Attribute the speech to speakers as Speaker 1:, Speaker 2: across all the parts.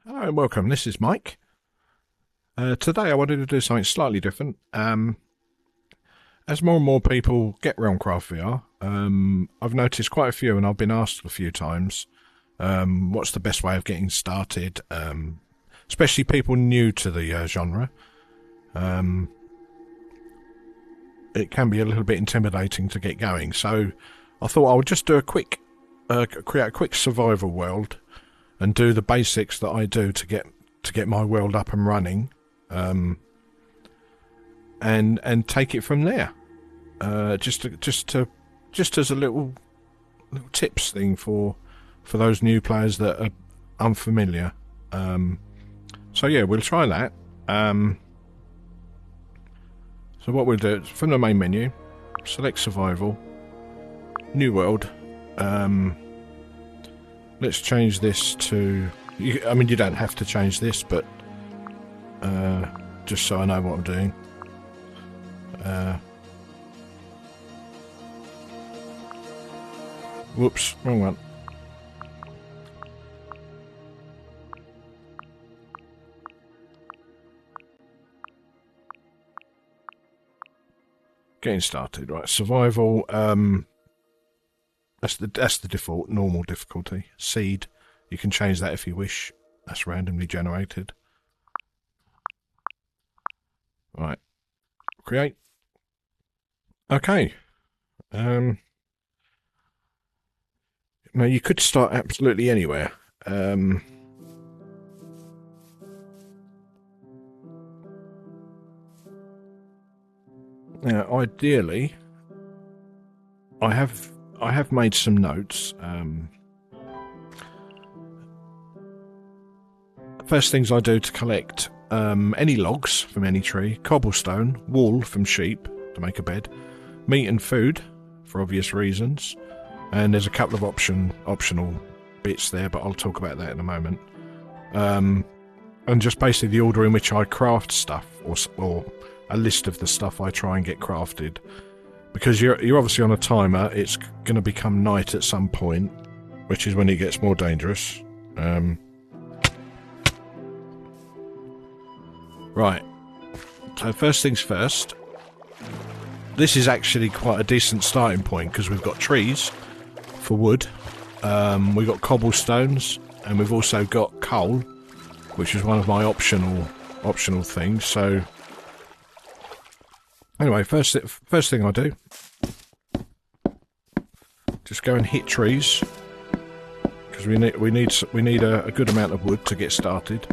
Speaker 1: Hello and welcome, this is Mike. Today I wanted to do something slightly different. As more and more people get RealmCraft VR, I've noticed quite a few and I've been asked a few times what's the best way of getting started, especially people new to the genre. It can be a little bit intimidating to get going, so I thought I would just do a quick, create a quick survival world and do the basics that I do to get my world up and running, and take it from there. Just as a little tips thing for those new players that are unfamiliar. So yeah, we'll try that. So what we'll do is from the main menu, select survival, new world. Let's change this to... I mean, you don't have to change this, but just so I know what I'm doing. Whoops, wrong one. Getting started, right? Survival. That's the default, normal difficulty. Seed, you can change that if you wish. That's randomly generated. Right. Create. Okay. Now you could start absolutely anywhere. Now ideally, I have made some notes. First things I do to collect any logs from any tree, cobblestone, wool from sheep to make a bed, meat and food for obvious reasons, and there's a couple of optional bits there, but I'll talk about that in a moment. And just basically the order in which I craft stuff, or a list of the stuff I try and get crafted. Because you're obviously on a timer, it's going to become night at some point, which is when it gets more dangerous. Right. So first things first. This is actually quite a decent starting point because we've got trees for wood. We've got cobblestones, and we've also got coal, which is one of my optional things. So anyway, first thing I do, just go and hit trees because we need a good amount of wood to get started.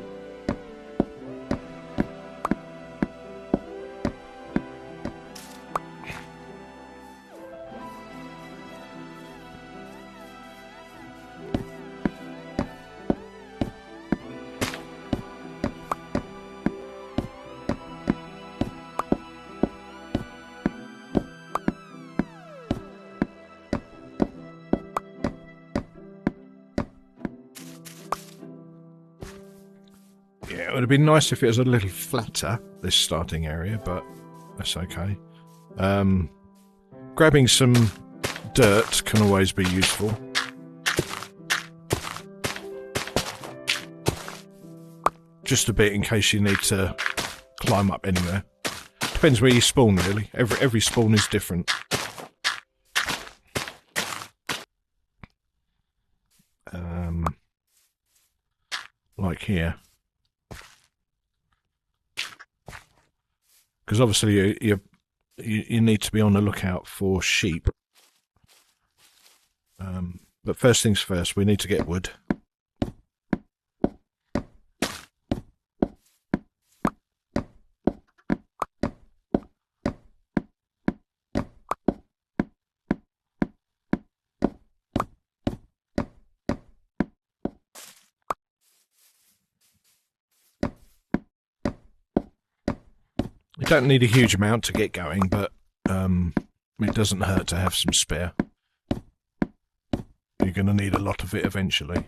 Speaker 1: Yeah, it would have been nice if it was a little flatter, this starting area, but that's okay. Grabbing some dirt can always be useful. Just a bit in case you need to climb up anywhere. Depends where you spawn, really. Every spawn is different. Like here. Because obviously you need to be on the lookout for sheep. But first things first, we need to get wood. You don't need a huge amount to get going, but it doesn't hurt to have some spare. You're going to need a lot of it eventually.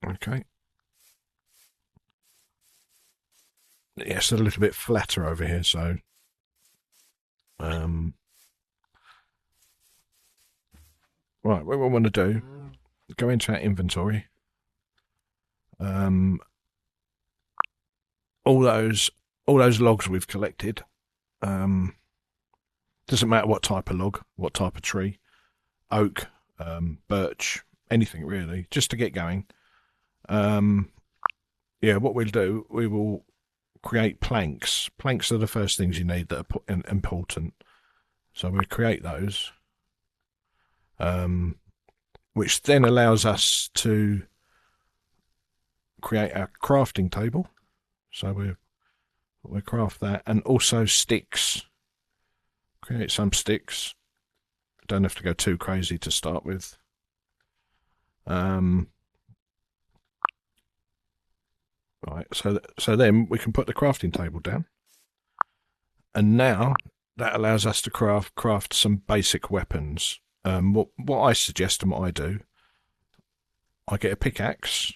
Speaker 1: Okay. Yeah, it's a little bit flatter over here, so Right, what we want to do, go into our inventory. All those logs we've collected. Doesn't matter what type of log, what type of tree, oak, birch, anything really, just to get going. Yeah, what we'll do, we will create planks. Planks are the first things you need that are important. So we'll create those. Which then allows us to create our crafting table. So we'll craft that, and also sticks. Create some sticks. Don't have to go too crazy to start with. Right, so then we can put the crafting table down, and now that allows us to craft some basic weapons. What I suggest and what I do, I get a pickaxe,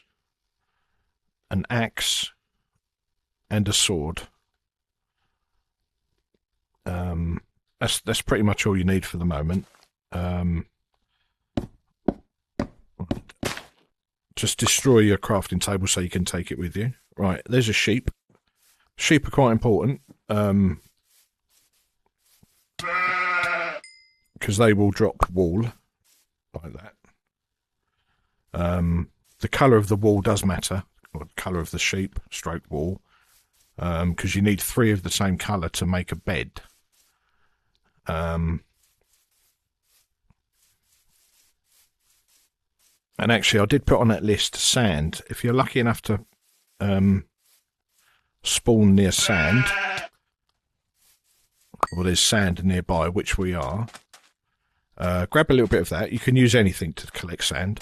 Speaker 1: an axe, and a sword. That's pretty much all you need for the moment. Just destroy your crafting table so you can take it with you. Right, there's a sheep. Sheep are quite important. Because they will drop wool like that. The colour of the wool does matter, or the colour of the sheep, stroke wool, because you need 3 of the same colour to make a bed. And actually, I did put on that list sand. If you're lucky enough to spawn near sand, or there's sand nearby, which we are, grab a little bit of that. You can use anything to collect sand.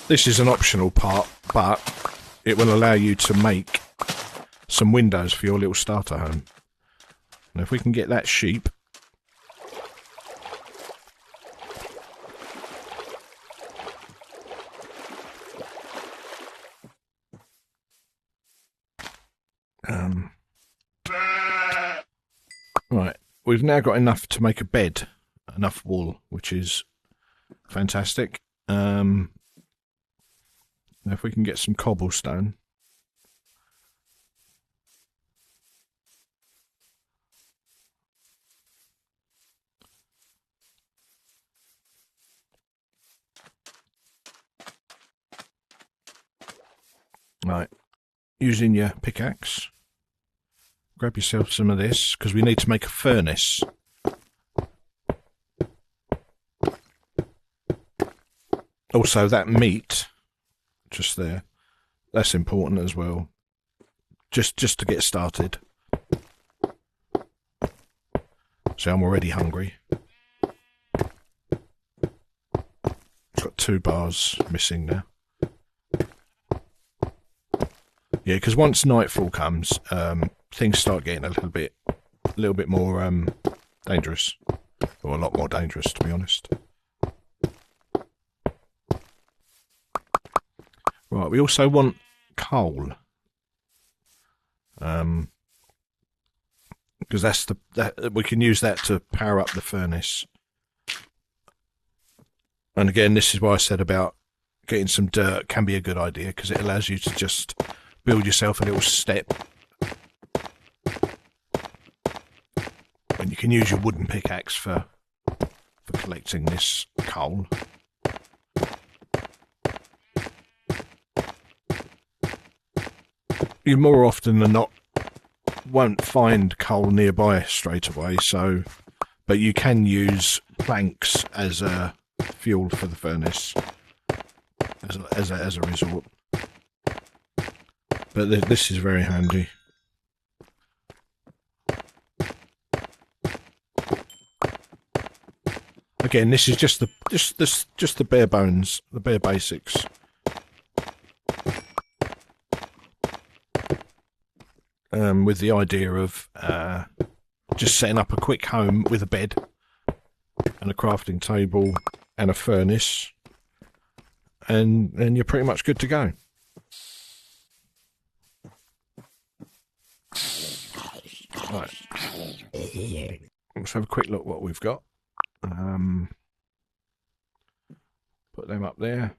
Speaker 1: This is an optional part, but it will allow you to make some windows for your little starter home. And if we can get that sheep, right, we've now got enough to make a bed, enough wool, which is fantastic. Now if we can get some cobblestone. Right, using your pickaxe, grab yourself some of this, because we need to make a furnace. Also, that meat, just there, that's important as well, just to get started. So I'm already hungry. Got 2 bars missing now. Yeah, because once nightfall comes, things start getting a little bit more dangerous, or a lot more dangerous, to be honest. Right, we also want coal, because we can use that to power up the furnace. And again, this is why I said about getting some dirt can be a good idea, because it allows you to just build yourself a little step. And you can use your wooden pickaxe for collecting this coal. You more often than not won't find coal nearby straight away, but you can use planks as a fuel for the furnace as a resort. But this is very handy. Again, this is just the bare bones, the bare basics. With the idea of just setting up a quick home with a bed and a crafting table and a furnace, and you're pretty much good to go. Right. let's have a quick look what we've got. Put them up there.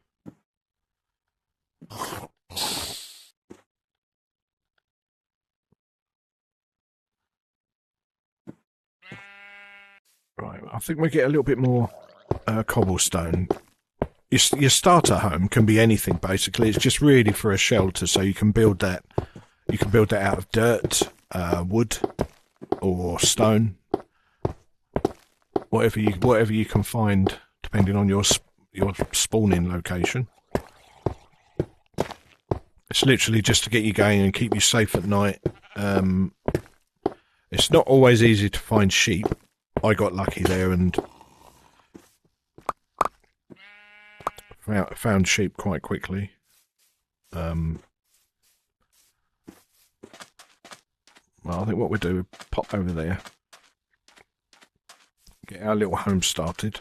Speaker 1: Right, I think we get a little bit more cobblestone. Your starter home can be anything basically. It's just really for a shelter, so you can build that. You can build that out of dirt, wood, or stone. Whatever you can find, depending on your spawning location. It's literally just to get you going and keep you safe at night. It's not always easy to find sheep. I got lucky there and found sheep quite quickly. Well, I think what we do, pop over there, get our little home started.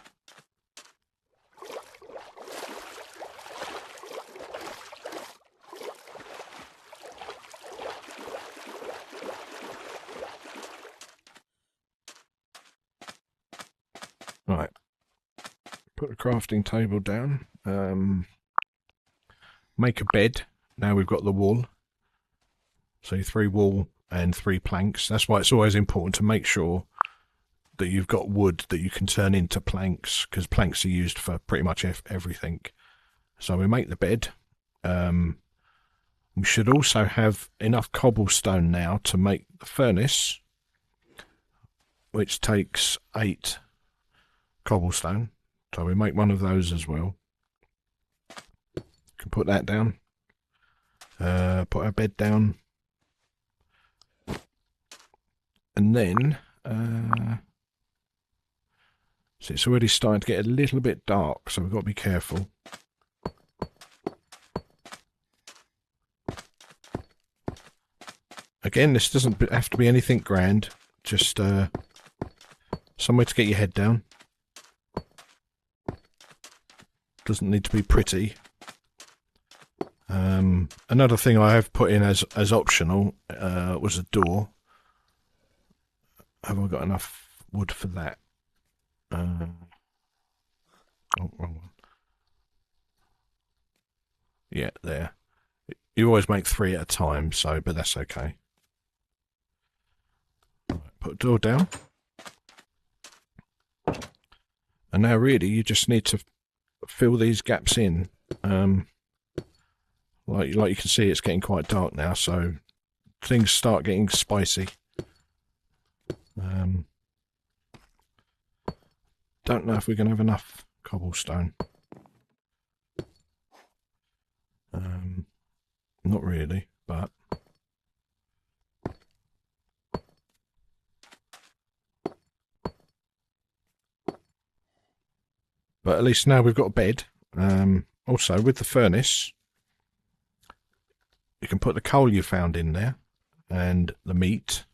Speaker 1: Right, put the crafting table down, make a bed. Now we've got the wool, so 3 wool and 3 planks. That's why it's always important to make sure that you've got wood that you can turn into planks, because planks are used for pretty much everything. So we make the bed. We should also have enough cobblestone now to make the furnace, which takes 8 cobblestone. So we make one of those as well. Can put that down. Put our bed down. And then, so it's already starting to get a little bit dark, so we've got to be careful. Again, this doesn't have to be anything grand, just somewhere to get your head down. Doesn't need to be pretty. Another thing I have put in as optional was a door. Have I got enough wood for that? Oh, wrong one. Yeah, there. You always make 3 at a time, so but that's okay. Right, put a door down. And now really you just need to fill these gaps in. Like you can see, it's getting quite dark now, so things start getting spicy. Don't know if we're going to have enough cobblestone. Not really, but at least now we've got a bed. Also, with the furnace, you can put the coal you found in there and the meat.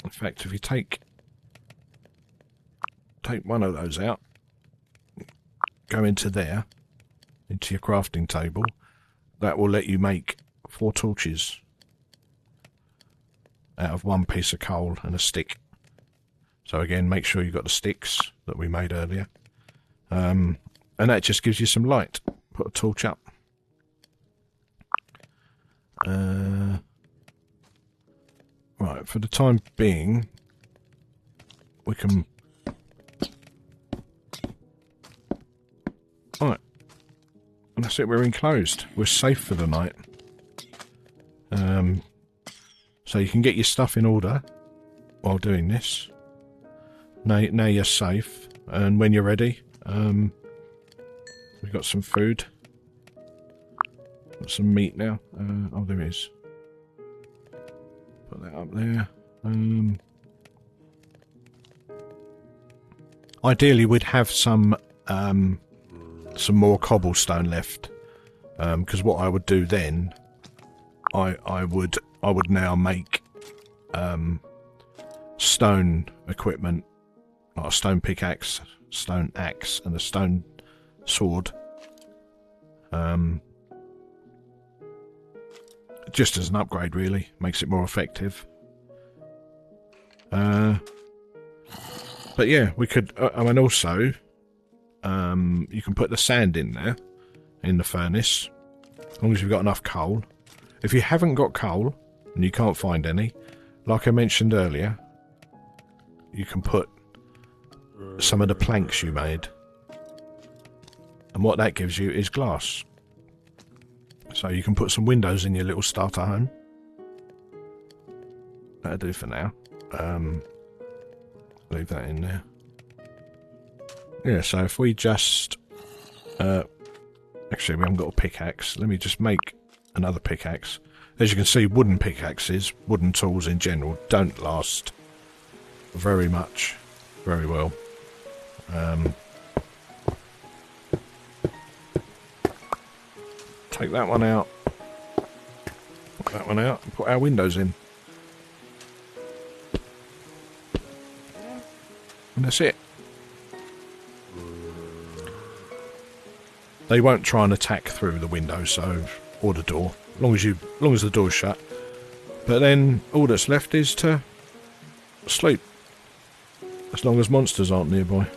Speaker 1: In fact, if you take one of those out, go into there, into your crafting table, that will let you make 4 torches out of 1 piece of coal and a stick. So again, make sure you've got the sticks that we made earlier. And that just gives you some light. Put a torch up. Right, for the time being, we can... Alright. And that's it, we're enclosed. We're safe for the night. So you can get your stuff in order while doing this. Now you're safe. And when you're ready, we've got some food. Got some meat now. Oh, there is. Put that up there. Ideally, we'd have some more cobblestone left, because what I would do then, I would now make stone equipment, like a stone pickaxe, stone axe, and a stone sword. just as an upgrade, really. Makes it more effective. But yeah, we could... I mean, also, you can put the sand in there, in the furnace, as long as you've got enough coal. If you haven't got coal, and you can't find any, like I mentioned earlier, you can put some of the planks you made. And what that gives you is glass. So you can put some windows in your little starter home. That'll do for now. Leave that in there. Yeah, so if we just... actually, we haven't got a pickaxe. Let me just make another pickaxe. As you can see, wooden pickaxes, wooden tools in general, don't last very well. Take that one out. Put that one out and put our windows in. And that's it. They won't try and attack through the window, so, or the door, as long as the door's shut. But then all that's left is to sleep, as long as monsters aren't nearby.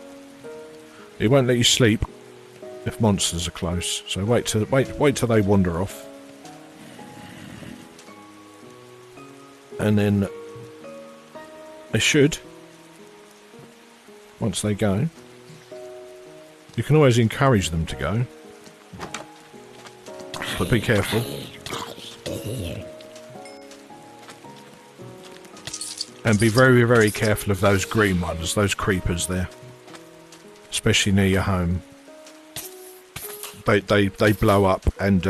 Speaker 1: It won't let you sleep if monsters are close. So wait till they wander off, and then they should. Once they go, you can always encourage them to go. But be careful. And be very, very careful of those green ones, those creepers there. Especially near your home. They blow up and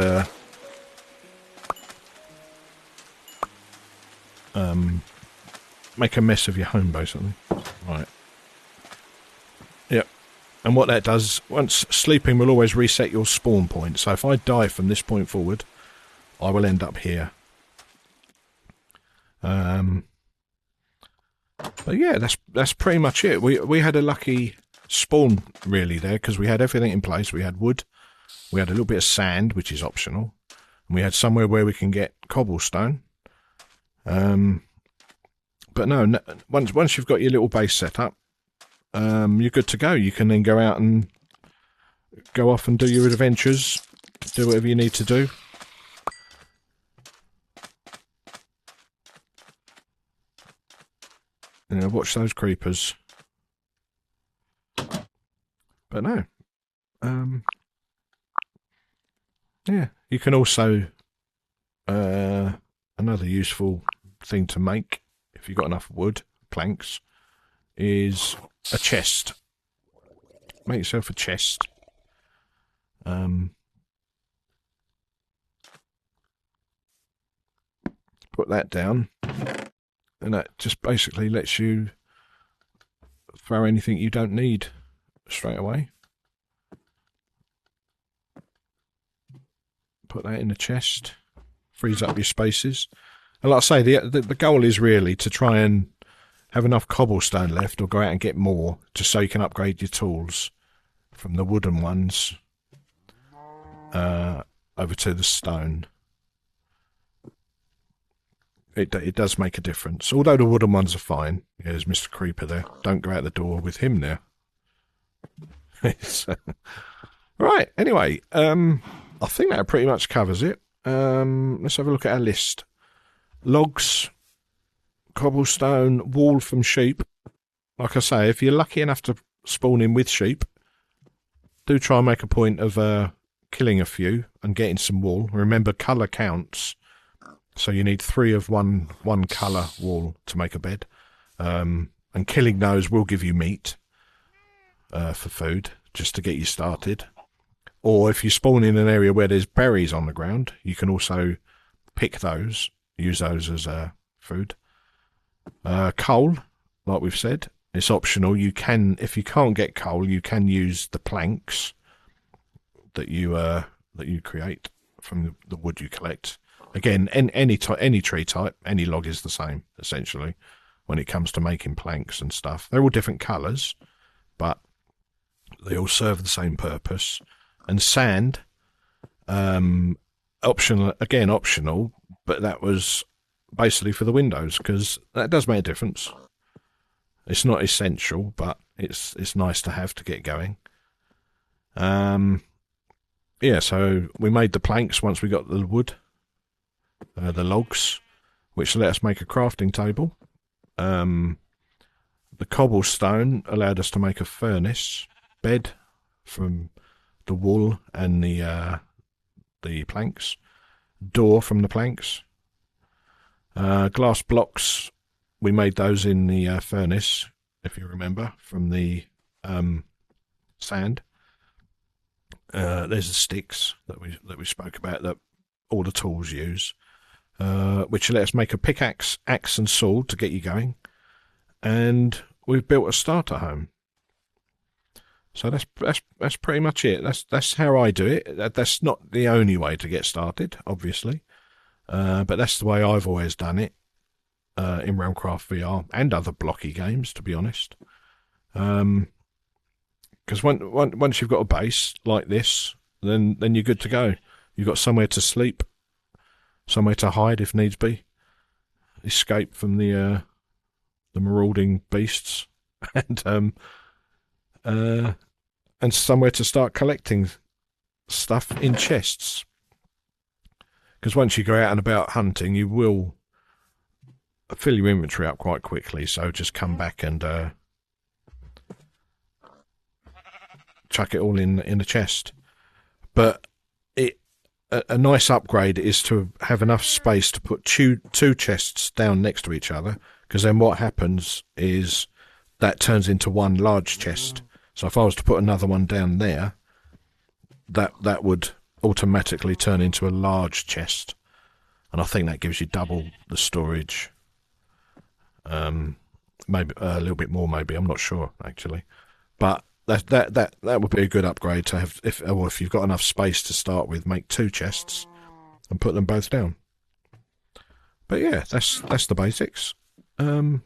Speaker 1: make a mess of your home, basically. Right. Yep. And what that does, once sleeping will always reset your spawn point. So if I die from this point forward, I will end up here. But yeah, that's pretty much it. We had a lucky spawn really there, because we had everything in place. We had wood, we had a little bit of sand, which is optional, and we had somewhere where we can get cobblestone. But no, once you've got your little base set up, you're good to go. You can then go out and go off and do your adventures, do whatever you need to do. You know, watch those creepers. But no. Yeah, you can also... another useful thing to make, if you've got enough wood, planks, is a chest. Make yourself a chest. Put that down, and that just basically lets you throw anything you don't need straight away. Put that in the chest, frees up your spaces. And like I say, the goal is really to try and have enough cobblestone left, or go out and get more, just so you can upgrade your tools from the wooden ones over to the stone. It does make a difference. Although the wooden ones are fine. Yeah, there's Mr. Creeper there. Don't go out the door with him there. Right, anyway, I think that pretty much covers it. Let's have a look at our list. Logs, cobblestone, wool from sheep. Like I say, if you're lucky enough to spawn in with sheep, do try and make a point of killing a few and getting some wool. Remember, colour counts. So you need 3 of one colour wool to make a bed. And killing those will give you meat for food, just to get you started. Or if you spawn in an area where there's berries on the ground, you can also pick those, use those as food. Coal, like we've said, it's optional. You can, if you can't get coal, you can use the planks that you create from the wood you collect. Again, any tree type, any log is the same, essentially, when it comes to making planks and stuff. They're all different colours, but they all serve the same purpose. And sand, optional, but that was basically for the windows, because that does make a difference. It's not essential, but it's nice to have to get going. Yeah, so we made the planks once we got the wood, the logs, which let us make a crafting table. The cobblestone allowed us to make a furnace bed from the wool and the planks, door from the planks. Glass blocks, we made those in the furnace, if you remember, from the sand. There's the sticks that we spoke about that all the tools use, which let us make a pickaxe, axe, and sword to get you going. And we've built a starter home. So that's pretty much it. That's how I do it. That's not the only way to get started, obviously, but that's the way I've always done it in RealmCraft VR and other blocky games, to be honest. Because once you've got a base like this, then you're good to go. You've got somewhere to sleep, somewhere to hide if needs be, escape from the marauding beasts, and somewhere to start collecting stuff in chests. Because once you go out and about hunting, you will fill your inventory up quite quickly. So just come back and chuck it all in a chest. But a nice upgrade is to have enough space to put two chests down next to each other, because then what happens is that turns into one large chest. So if I was to put another one down there, that would automatically turn into a large chest, and I think that gives you double the storage. Maybe a little bit more, maybe, I'm not sure actually, but that would be a good upgrade to have. If you've got enough space to start with, make two chests and put them both down. But yeah, that's the basics. And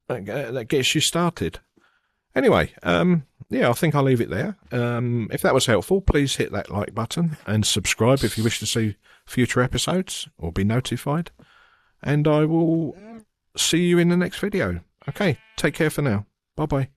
Speaker 1: that gets you started. Anyway, yeah, I think I'll leave it there. If that was helpful, please hit that like button and subscribe if you wish to see future episodes or be notified. And I will see you in the next video. Okay, take care for now. Bye-bye.